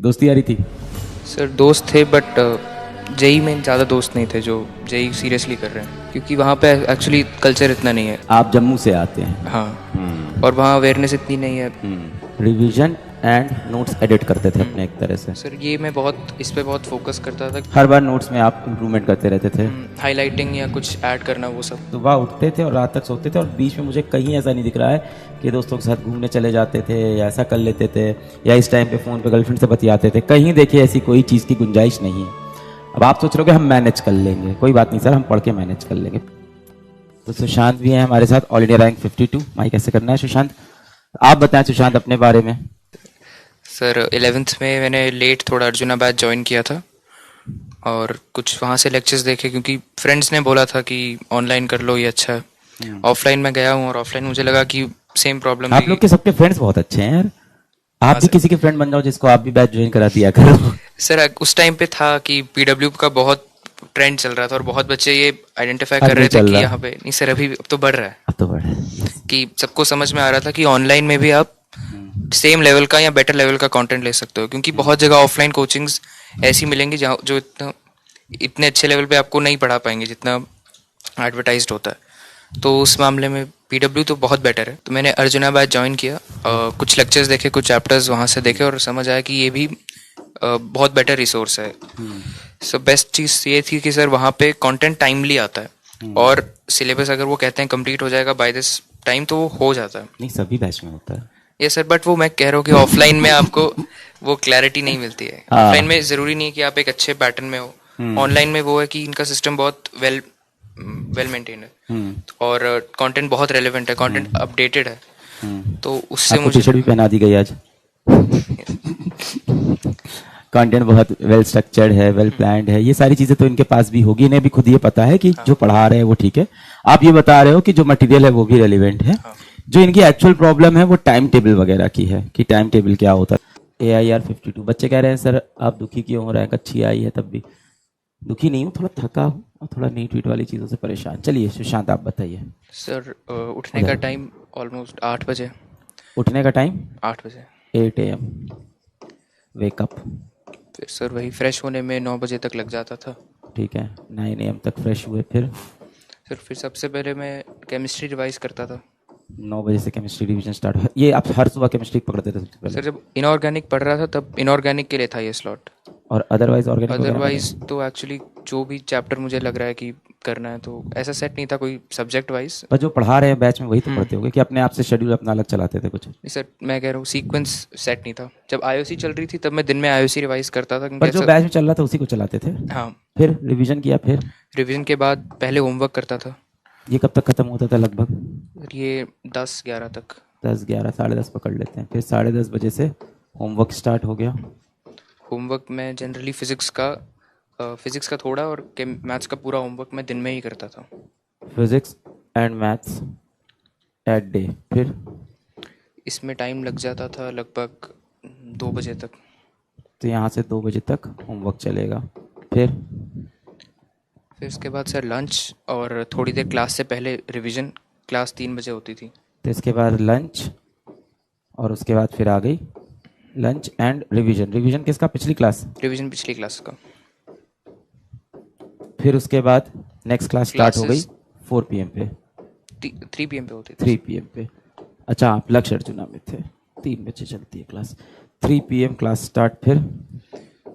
दोस्ती आ रही थी? सर दोस्त थे बट जेई में ज़्यादा दोस्त नहीं थे जो जेई सीरियसली कर रहे हैं, क्योंकि वहाँ पे एक्चुअली कल्चर इतना नहीं है। आप जम्मू से आते हैं? हाँ, और वहाँ अवेयरनेस इतनी नहीं है। रिवीजन एंड नोट्स एडिट करते थे अपने एक तरह से। सर ये मैं बहुत इस पे बहुत फोकस करता था। हर बार नोट्स में आप इम्प्रूवमेंट करते रहते थे? हाईलाइटिंग या कुछ ऐड करना वो सब। सुबह उठते थे और रात तक सोते थे, और बीच में मुझे कहीं ऐसा नहीं दिख रहा है कि दोस्तों के साथ घूमने चले जाते थे या ऐसा कर लेते थे या इस टाइम पे फ़ोन पे गर्लफ्रेंड से बतियाते थे। कहीं देखिए ऐसी कोई चीज़ की गुंजाइश नहीं है। अब आप सोच रहे हो कि हम मैनेज कर लेंगे, कोई बात नहीं सर, हम पढ़ के मैनेज कर लेंगे। तो सुशांत भी हैं हमारे साथ, ऑल इंडिया रैंक 52। माइक कैसे करना है सुशांत? आप बताएं सुशांत अपने बारे में। सर 11th में मैंने लेट थोड़ा अर्जुना बैच ज्वाइन किया था और कुछ वहाँ से लेक्चर्स देखे, क्योंकि फ्रेंड्स ने बोला था कि ऑनलाइन कर लो ये अच्छा है। ऑफलाइन में गया हूँ और ऑफलाइन मुझे लगा कि सेम प्रॉब्लम आप लोग के सबके फ्रेंड्स बहुत अच्छे हैं यार। आप भी किसी के फ्रेंड बन जाओ जिसको आप भी बैच ज्वाइन करा दिया करो। सर उस टाइम पे था कि पीडब्ल्यू का बहुत ट्रेंड चल रहा था और बहुत बच्चे ये आइडेंटिफाई कर रहे थे कि यहाँ पे नहीं सर, अभी अब तो बढ़ रहा है। अब तो बढ़ रहा है कि सबको समझ में आ रहा था कि ऑनलाइन में भी आप सेम लेवल का या बेटर लेवल का कंटेंट ले सकते हो, क्योंकि बहुत जगह ऑफलाइन कोचिंग्स ऐसी मिलेंगी जहाँ जो इतने अच्छे लेवल पे आपको नहीं पढ़ा पाएंगे जितना एडवर्टाइज्ड होता है। तो उस मामले में पीडब्ल्यू तो बहुत बेटर है। तो मैंने अर्जुना बैच ज्वाइन किया, कुछ लेक्चर्स देखे, कुछ चैप्टर्स वहाँ से देखे और समझ आया कि ये भी बहुत बेटर रिसोर्स है। सो बेस्ट चीज़ ये थी कि सर वहाँ पे कंटेंट टाइमली आता है और सिलेबस अगर वो कहते हैं कंप्लीट हो जाएगा बाय दिस टाइम तो वो हो जाता है। नहीं, सभी बैच में होता है ये सर, बट वो मैं कह रहा हूँ कि ऑफलाइन में आपको वो क्लैरिटी नहीं मिलती है। ऑफलाइन में ज़रूरी नहीं है कि आप एक अच्छे पैटर्न में हो। ऑनलाइन में वो है कि इनका सिस्टम बहुत वेल मेंटेन है और कंटेंट बहुत रेलेवेंट है, कंटेंट अपडेटेड है। तो उससे आपको मुझे टी-शर्ट भी पहना दी गई आज। कंटेंट बहुत वेल स्ट्रक्चर्ड है, वेल प्लान्ड है। ये सारी चीजें तो इनके पास भी होगी, इन्हें भी खुद ये पता है कि जो पढ़ा रहे हैं वो ठीक है। आप ये बता रहे हो कि जो मटेरियल है वो भी रेलिवेंट है। जो इनकी एक्चुअल प्रॉब्लम है वो टाइम टेबल वगैरह की है कि टाइम टेबल क्या होता है। AIR 52 बच्चे कह रहे हैं सर आप दुखी क्यों हो? रैंक अच्छी आई है तब भी। दुखी नहीं हूँ, थोड़ा थका हूँ और थोड़ा नीट वीट वाली चीज़ों से परेशान। चलिए सुशांत आप बताइए। सर उठने का टाइम ऑलमोस्ट 8 बजे। उठने का टाइम 8 बजे 8 AM वेकअप। फिर सर वही फ्रेश होने में 9 बजे तक लग जाता था। ठीक है, 9 AM तक फ्रेश हुए, फिर सबसे पहले मैं केमिस्ट्री रिवाइज करता था। 9 बजे से केमिस्ट्री रिवीजन स्टार्ट हुआ। ये आप हर सुबह केमिस्ट्री पकड़ते थे सबसे पहले? सर जब इनऑर्गेनिक पढ़ रहा था तब इनऑर्गेनिक के लिए था ये स्लॉट। और अदरवाइज ऑर्गेनिक? अदरवाइज तो एक्चुअली जो भी चैप्टर मुझे लग रहा है कि करना है तो ऐसा सेट नहीं था कोई सब्जेक्ट वाइज। पर जो पढ़ा रहे हैं बैच में वही तो पढ़ते होगे कि अपने आप से शेड्यूल अपना अलग चलाते थे कुछ? नहीं सर, मैं कह रहा हूँ सीक्वेंस सेट नहीं था। जब आईओसी चल रही थी तब मैं दिन में आईओसी रिवाइज करता था, पर जो बैच में चल रहा था उसी को चलाते थे? हाँ। फिर रिवीजन किया? फिर रिवीजन के बाद पहले होमवर्क करता था। ये कब तक खत्म होता था लगभग? ये 10-11 तक। 10-11, 10:30 पकड़ लेते हैं। फिर 10:30 बजे से होमवर्क स्टार्ट हो गया। होमवर्क में जनरली फिजिक्स का थोड़ा और मैथ्स का पूरा होमवर्क मैं दिन में ही करता था। Physics and maths at day. फिर इसमें टाइम लग जाता था लगभग 2 बजे तक। तो यहाँ से 2 बजे तक होमवर्क चलेगा। फिर इसके बाद सर लंच और थोड़ी देर क्लास से पहले रिवीजन। क्लास 3 बजे होती थी। तो इसके बाद लंच और उसके बाद फिर आ गई लंच एंड रिवीजन। रिवीजन किसका? पिछली क्लास? रिवीजन पिछली क्लास का। फिर उसके बाद नेक्स्ट क्लास स्टार्ट हो गई 4 PM पे? 3 PM पे होती थी। 3 PM पे। अच्छा, आप लक्ष्य अर्जुना में थे। 3 बजे चलती है क्लास। 3 PM class start. फिर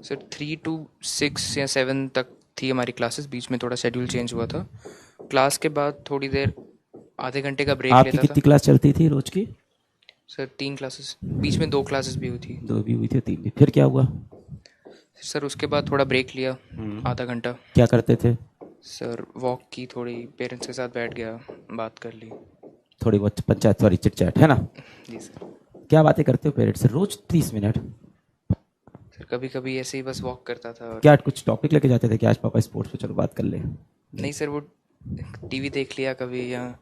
सर 3 to 6 या 7 तक थी हमारी क्लासेस। बीच में थोड़ा शेड्यूल चेंज हुआ था। क्लास के बाद थोड़ी देर आधे घंटे का ब्रेक आपकी लेता कितनी था। क्लास चलती थी रोज की? सर 3 क्लासेस, बीच में 2 क्लासेस भी हुई थी। 2 भी हुई थी, 3 भी। फिर क्या हुआ? सर उसके बाद थोड़ा ब्रेक लिया, आधा घंटा। क्या करते थे? सर वॉक की, थोड़ी पेरेंट्स के साथ बैठ गया, बात कर ली। थोड़ी बहुत पंचायत, सॉरी चिट चैट, है ना? जी सर। क्या बातें करते हो पेरेंट्स से रोज 30 मिनट? सर कभी कभी ऐसे ही बस वॉक करता था। क्या कुछ टॉपिक लेके जाते थे कि आज पापा स्पोर्ट्स पे चलो बात कर ले? नहीं सर, वो टीवी देख लिया कभी या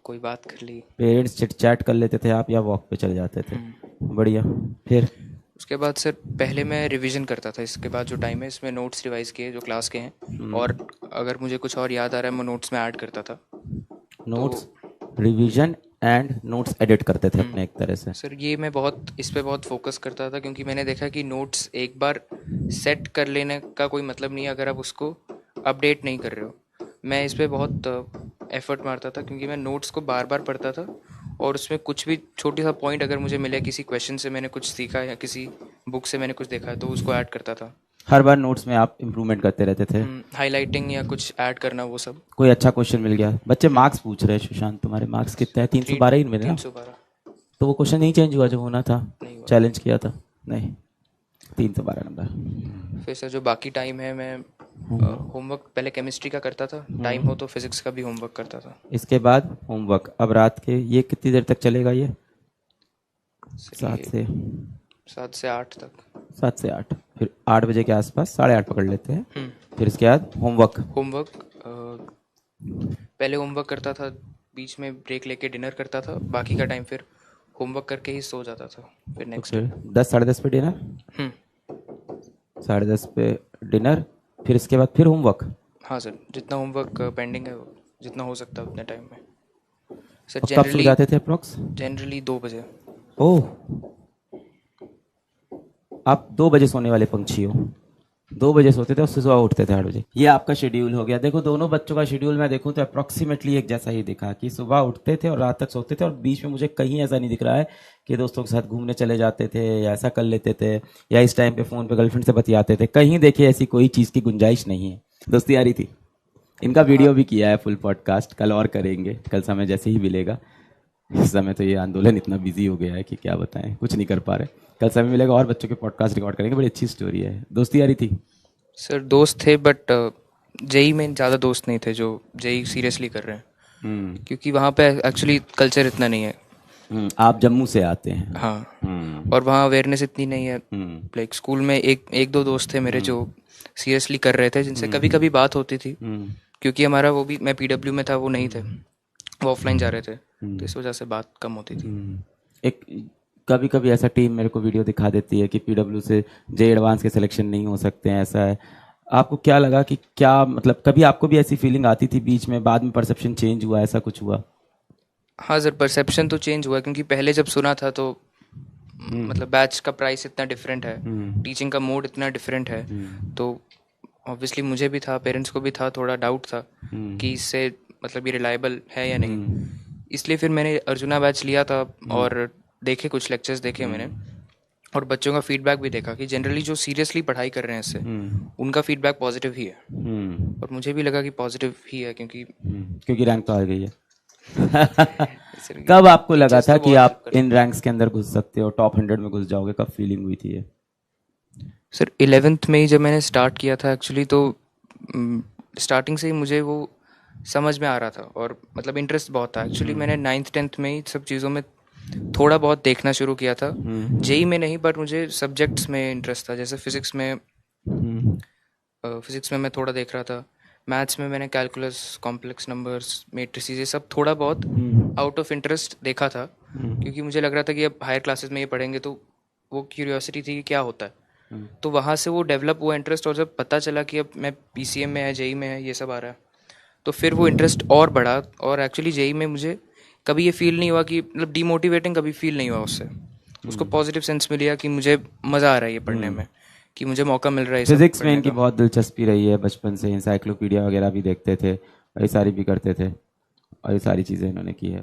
कोई बात कर ली। पेरेंट्स चिट चैट कर लेते थे आप या वॉक पे चले जाते थे? बढ़िया। फिर उसके बाद सर पहले मैं रिवीजन करता था। इसके बाद जो टाइम है इसमें नोट्स रिवाइज किए जो क्लास के हैं, और अगर मुझे कुछ और याद आ रहा है मैं नोट्स में ऐड करता था। Notes, revision and notes edit करते थे अपने एक तरह से। सर ये मैं बहुत इस पे बहुत फोकस करता था, क्योंकि मैंने देखा कि नोट्स एक बार सेट कर लेने का कोई मतलब नहीं है अगर आप उसको अपडेट नहीं कर रहे हो। मैं इस पे बहुत एफर्ट मारता था, क्योंकि मैं नोट्स को बार बार पढ़ता था और उसमें कुछ भी छोटी सा पॉइंट अगर मुझे मिले, किसी क्वेश्चन से मैंने कुछ सीखा या किसी बुक से मैंने कुछ देखा है, तो उसको ऐड करता था। हर बार नोट्स में आप इम्प्रूवमेंट करते रहते थे। हाईलाइटिंग या कुछ ऐड करना, वो सब। कोई अच्छा क्वेश्चन मिल गया, बच्चे मार्क्स पूछ रहे हैं, सुशांत तुम्हारे मार्क्स कितने हैं? 312 ही मिले ना? 312। तो वो क्वेश्चन नहीं चेंज हुआ जो होना था, नहीं हुआ। चैलेंज किया था? नहीं, 312 नंबर। फिर सर जो बाकी टाइम है, मैं होमवर्क पहले केमिस्ट्री का करता था, टाइम हो तो फिजिक्स का भी होमवर्क करता था। इसके बाद होमवर्क। अब रात के ये कितनी देर तक चलेगा ये? सर, 7 से 8 तक। 7 से 8, फिर 8 बजे के आसपास 8:30 पकड़ लेते हैं। फिर इसके बाद होमवर्क। पहले होमवर्क करता था, बीच में ब्रेक लेके डिनर करता था, बाकी का टाइम फिर होमवर्क करके ही सो जाता था। फिर नेक्स्ट 10 साढ़े 10 पे डिनर। 10:30 पे डिनर, फिर इसके बाद फिर होमवर्क। हाँ सर, जितना होमवर्क पेंडिंग है, जितना हो सकता है उतने टाइम में। सर कब सो जाते थे अप्रोक्स? जनरली 2 बजे। ओह, आप 2 बजे सोने वाले पंछी हो। 2 बजे सोते थे और सुबह उठते थे 8 बजे। ये आपका शेड्यूल हो गया। देखो दोनों बच्चों का शेड्यूल मैं देखूं तो अप्रोक्सीमेटली एक जैसा ही दिखा, कि सुबह उठते थे और रात तक सोते थे, और बीच में मुझे कहीं ऐसा नहीं दिख रहा है कि दोस्तों के साथ घूमने चले जाते थे या ऐसा कर लेते थे या इस टाइम पे फोन पे गर्लफ्रेंड से बतियाते थे। कहीं देखिए ऐसी कोई चीज़ की गुंजाइश नहीं है। दोस्ती आ रही थी। इनका वीडियो भी किया है फुल पॉडकास्ट, कल और करेंगे, कल समय जैसे ही मिलेगा। इस समय तो ये आंदोलन इतना बिजी हो गया है कि क्या बताएं, कुछ नहीं कर पा रहे। कल समय मिलेगा और बच्चों के पॉडकास्ट रिकॉर्ड करेंगे। बड़ी अच्छी स्टोरी है। दोस्ती आ रही थी? सर दोस्त थे, बट जेई में ज़्यादा दोस्त नहीं थे जो जेई सीरियसली कर रहे हैं। क्योंकि वहाँ पे एक्चुअली कल्चर इतना नहीं है। आप जम्मू से आते हैं? हाँ। और वहाँ अवेयरनेस इतनी नहीं है। लाइक स्कूल में एक दो दोस्त थे मेरे जो सीरियसली कर रहे थे, जिनसे कभी कभी बात होती थी। क्योंकि हमारा वो भी, मैं पीडब्ल्यू में था, वो नहीं थे, वो ऑफलाइन जा रहे थे, तो इस वजह से बात कम होती थी। एक कभी कभी ऐसा टीम मेरे को वीडियो दिखा देती है कि पीडब्ल्यू से जे एडवांस के सिलेक्शन नहीं हो सकते हैं, ऐसा है। आपको क्या लगा कि क्या मतलब कभी आपको भी ऐसी फीलिंग आती थी बीच में, बाद में परसेप्शन चेंज हुआ, ऐसा कुछ हुआ? हाँ सर, परसेप्शन तो चेंज हुआ, क्योंकि पहले जब सुना था तो मतलब बैच का प्राइस इतना डिफरेंट है, टीचिंग का मोड इतना डिफरेंट है, तो ऑब्वियसली मुझे भी था, पेरेंट्स को भी था, थोड़ा डाउट था कि इससे मतलब ये रिलायबल है या नहीं। इसलिए फिर मैंने अर्जुना बैच लिया था और देखे, कुछ लेक्चर्स देखे मैंने, और बच्चों का फीडबैक भी देखा कि जनरली जो सीरियसली पढ़ाई कर रहे हैं इससे, उनका फीडबैक पॉजिटिव ही है। और मुझे भी लगा कि पॉजिटिव ही है, क्योंकि रैंक तो आ गई है। कब आपको लगा था कि आप इन रैंक्स के अंदर घुस सकते हो, टॉप 100 में घुस जाओगे? कब फीलिंग हुई थी ये? सर 11th में ही जब मैंने स्टार्ट किया था एक्चुअली, तो स्टार्टिंग से ही मुझे वो समझ में आ रहा था और मतलब इंटरेस्ट बहुत था। एक्चुअली मैंने 9th 10th में ही सब चीज़ों में थोड़ा बहुत देखना शुरू किया था। जेई में नहीं, बट मुझे सब्जेक्ट्स में इंटरेस्ट था। जैसे फिजिक्स में मैं थोड़ा देख रहा था, मैथ्स में मैंने कैलकुलस, कॉम्प्लेक्स नंबर्स, मैट्रिसेस, ये सब थोड़ा बहुत आउट ऑफ इंटरेस्ट देखा था, क्योंकि मुझे लग रहा था कि अब हायर क्लासेस में ये पढ़ेंगे, तो वो क्यूरियोसिटी थी कि क्या होता है। तो वहाँ से वो डेवलप हुआ इंटरेस्ट, और जब पता चला कि अब मैं पीसीएम में है, जेई में है, ये सब आ रहा है, तो फिर वो इंटरेस्ट और बढ़ा। और एक्चुअली जेई में मुझे कभी ये फील नहीं हुआ कि मतलब डीमोटिवेटिंग कभी फील नहीं हुआ उससे। उसको पॉजिटिव सेंस में लिया कि मुझे मज़ा आ रहा है ये पढ़ने में, कि मुझे मौका मिल रहा है। फिजिक्स में इनकी बहुत दिलचस्पी रही है, बचपन से इंसाइक्लोपीडिया वगैरह भी देखते थे, ये सारी भी करते थे, और ये सारी चीज़ें इन्होंने की है।